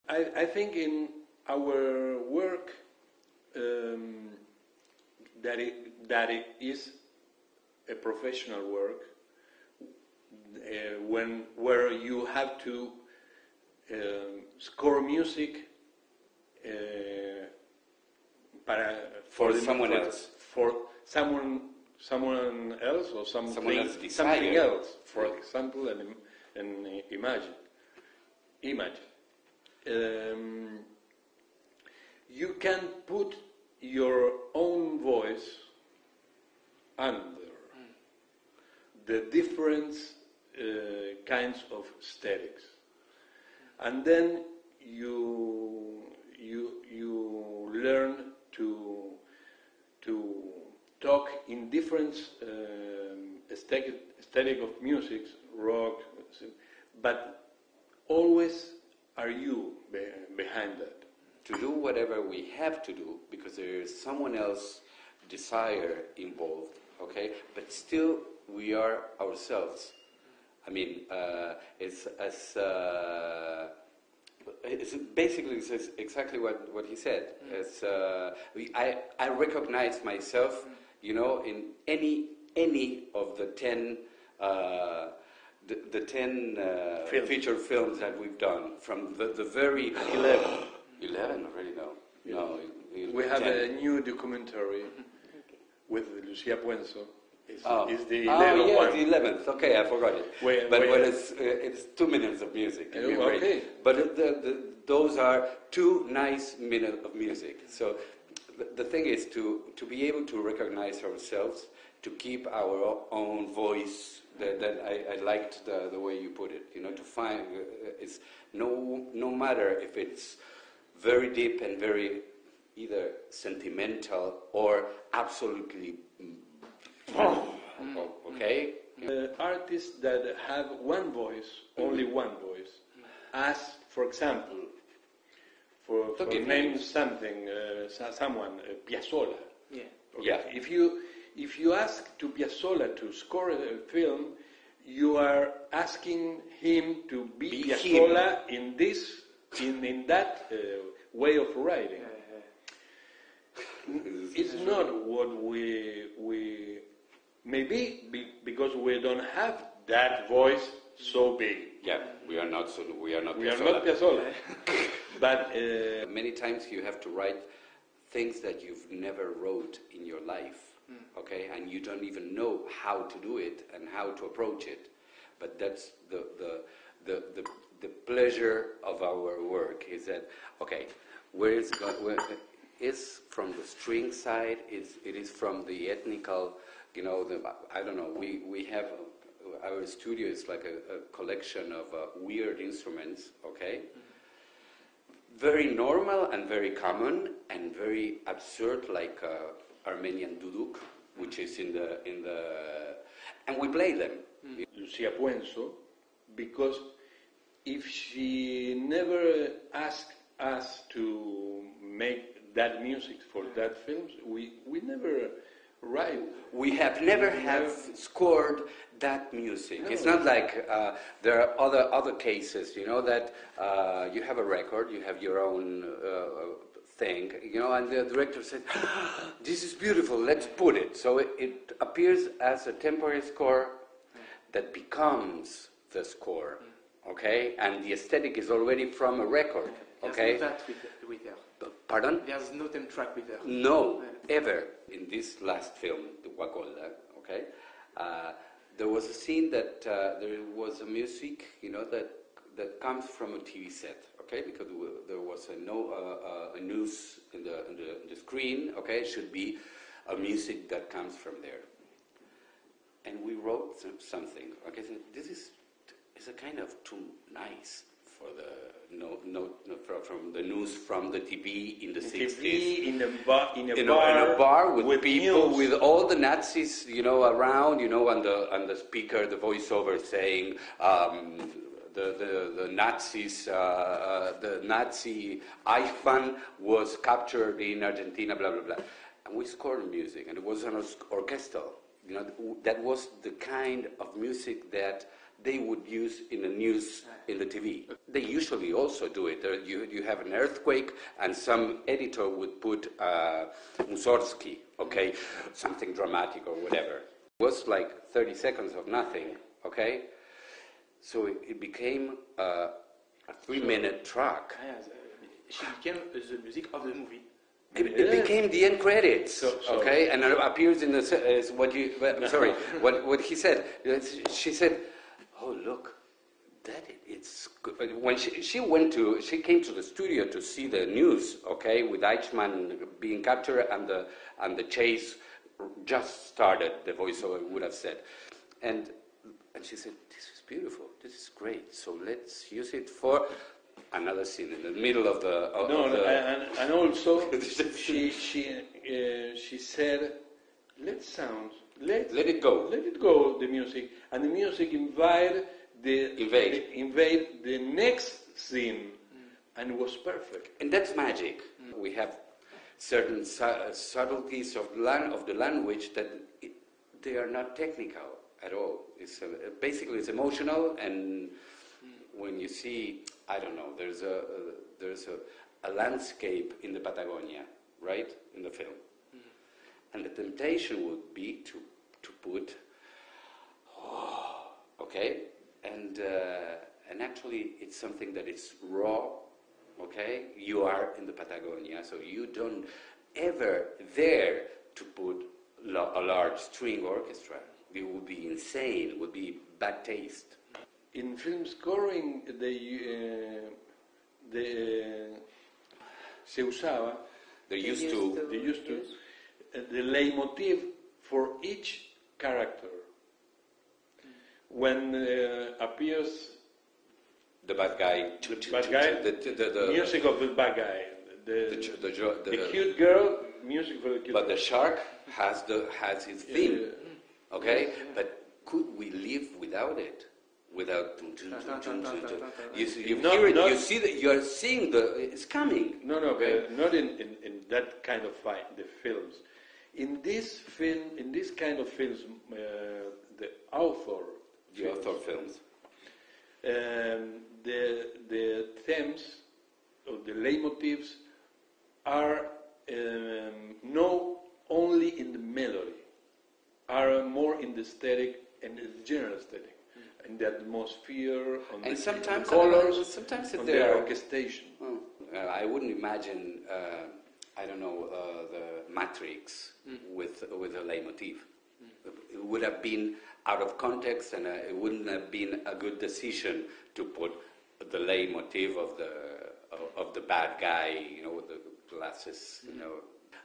I think in our work that it is a professional work where you have to score music for someone else, for someone else, or something else. For example, an image. You can put your own voice under the different kinds of aesthetics, and then you learn to talk in different aesthetic of music, rock, but always are you behind that. To do whatever we have to do, because there is someone else's desire involved, okay? But still, we are ourselves. I mean, it's basically exactly what he said. It's, I recognize myself, you know, in any of the 10 feature films that we've done, from the very 11 already? No. Yeah. No. We have 10. A new documentary with Lucia Puenzo. It's the 11th one. The 11th. Okay, I forgot it. But it's 2 minutes of music. Okay. But those are 2 nice minutes of music. So the thing is to be able to recognize ourselves, to keep our own voice. That I liked the way you put it. You know, to find it's no matter if it's very deep and very either sentimental or absolutely okay. Artists that have one voice, only one voice, as, for example, for name something, someone, Piazzolla. Yeah. Okay. Yeah. If you ask to Piazzolla to score a film, you are asking him to be Piazzolla in that way of writing. It's not what we maybe because we don't have that voice so big. Yeah, we are not Piazzolla. But many times you have to write things that you've never wrote in your life. Okay, and you don't even know how to do it and how to approach it, but that's the pleasure of our work, is that okay, where is from the string side, it is from the ethnical, you know, I don't know, we have our studio is like a collection of weird instruments, okay, very normal and very common and very absurd, like Armenian duduk, which is in the and we play them. Lucia Puenzo, because if she never asked us to make that music for that films, we never write. We have never scored that music. No. It's not like there are other cases, you know, that you have a record, you have your own thing, you know, and the director said, this is beautiful, let's put it. So it appears as a temporary score that becomes the score, okay? And the aesthetic is already from a record, okay? There's no that with her. Pardon? There's no them track with her. No, ever. In this last film, the WAKOLDA, okay? There was a scene that there was a music, you know, that comes from a TV set. Okay, because there was a news in the screen. Okay, it should be a music that comes from there. And we wrote something. Okay, so this is a kind of too nice for the from the news from the TV in the 60s. In a bar with people news. With all the Nazis, you know, around, you know, and the speaker, the voiceover saying. The Nazis, the Nazi Eichmann was captured in Argentina, blah, blah, blah. And we scored music, and it was an orchestral. You know, that was the kind of music that they would use in the news in the TV. They usually also do it. You have an earthquake, and some editor would put Mussorgsky, okay, something dramatic or whatever. It was like 30 seconds of nothing, okay? So it became a 3-minute track. She became the music of the movie. It became the end credits, okay, and it appears in the what he said. She said, "Oh look, it's good." When she came to the studio to see the news, okay, with Eichmann being captured and the chase just started. The voiceover would have said, and she said, "This is beautiful. This is great. So let's use it for." Another scene in the middle of the. And also she said, let it go the music, and the music invade the next scene, and it was perfect. And that's magic. We have certain subtleties of the language that they are not technical at all. It's basically it's emotional, and when you see. I don't know. There's a landscape in the Patagonia, right, in the film, and the temptation would be to put, okay, and actually it's something that is raw, okay. You are in the Patagonia, so you don't ever dare to put a large string orchestra. It would be insane. It would be bad taste. In film scoring, se usaba. They used to the leitmotiv for each character. When appears the bad guy, the music of the bad guy, the cute girl, music for the cute. But the shark has his theme, okay. But could we live without it? Without you hear it, you see that you are seeing it's coming. No, okay? Not in that kind of fight. The films, in this kind of films, the author films, the themes or the leitmotifs are not only in the melody, are more in the aesthetic and the general aesthetic. In the atmosphere, on the colors, sometimes on the orchestration. I wouldn't imagine, the Matrix with a leitmotiv. It would have been out of context, and it wouldn't have been a good decision to put the leitmotiv of the bad guy, with the glasses,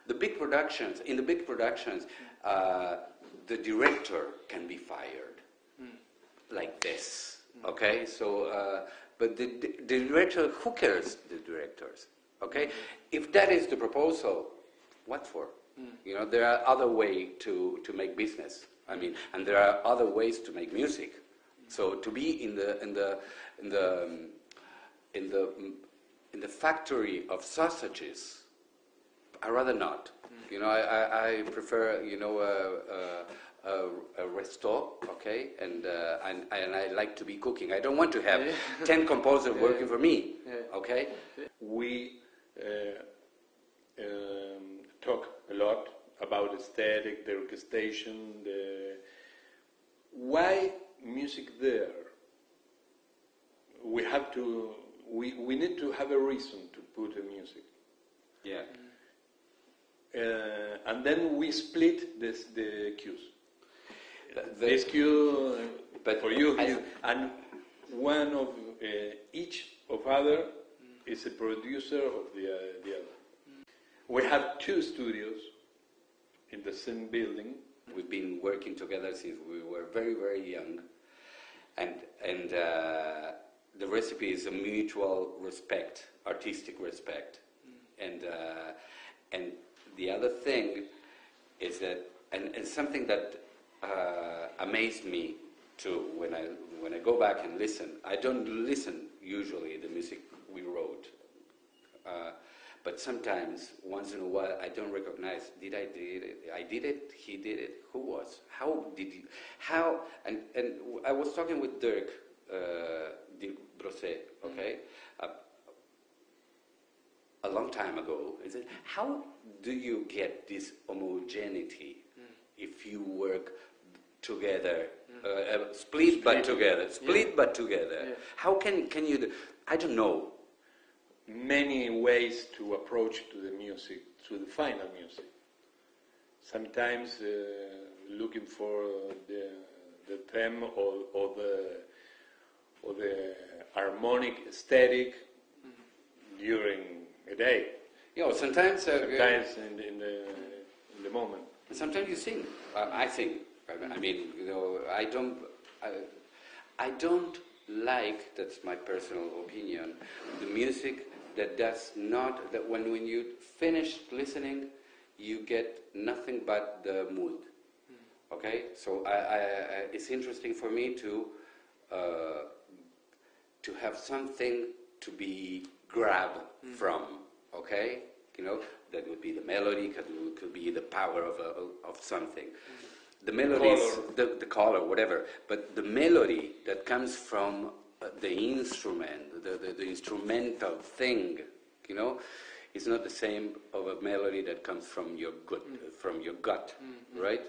The big productions, the director can be fired. Like this, okay? So, but the director, who cares? The directors, okay? If that is the proposal, what for? There are other ways to make business. I mean, and there are other ways to make music. So to be in the factory of sausages, I rather not. I prefer a resto, okay, and I like to be cooking. I don't want to have 10 composers working for me, okay. We talk a lot about aesthetic, the orchestration, why music there. We need to have a reason to put the music. Yeah. And then we split the cues. This cue for you, and one of each of other is a producer of the other. We have 2 studios in the same building. We've been working together since we were very, very young, and the recipe is a mutual respect, artistic respect, and the other thing is that, and something that amazed me too when I go back and listen. I don't listen usually the music we wrote, But sometimes, once in a while, I don't recognize, did I did it? I did it, he did it, who was? How did you, how, and I was talking with Dirk Brosset, okay, a long time ago. I said, how do you get this homogeneity if you work together, split but together? Yeah. How can you do? I don't know. Many ways to approach to the music, to the final music. Sometimes looking for the theme or the harmonic aesthetic during a day. You know, sometimes in the moment. sometimes you sing. I sing. I mean, you know, I don't like. That's my personal opinion. The music that does not, that when you finish listening, you get nothing but the mood. Okay, so it's interesting for me to have something to be grabbed from. Okay, you know, that would be the melody, could be the power of something. The melody, the color, whatever. But the melody that comes from the instrument, the instrumental thing, you know, is not the same of a melody that comes from your gut, right?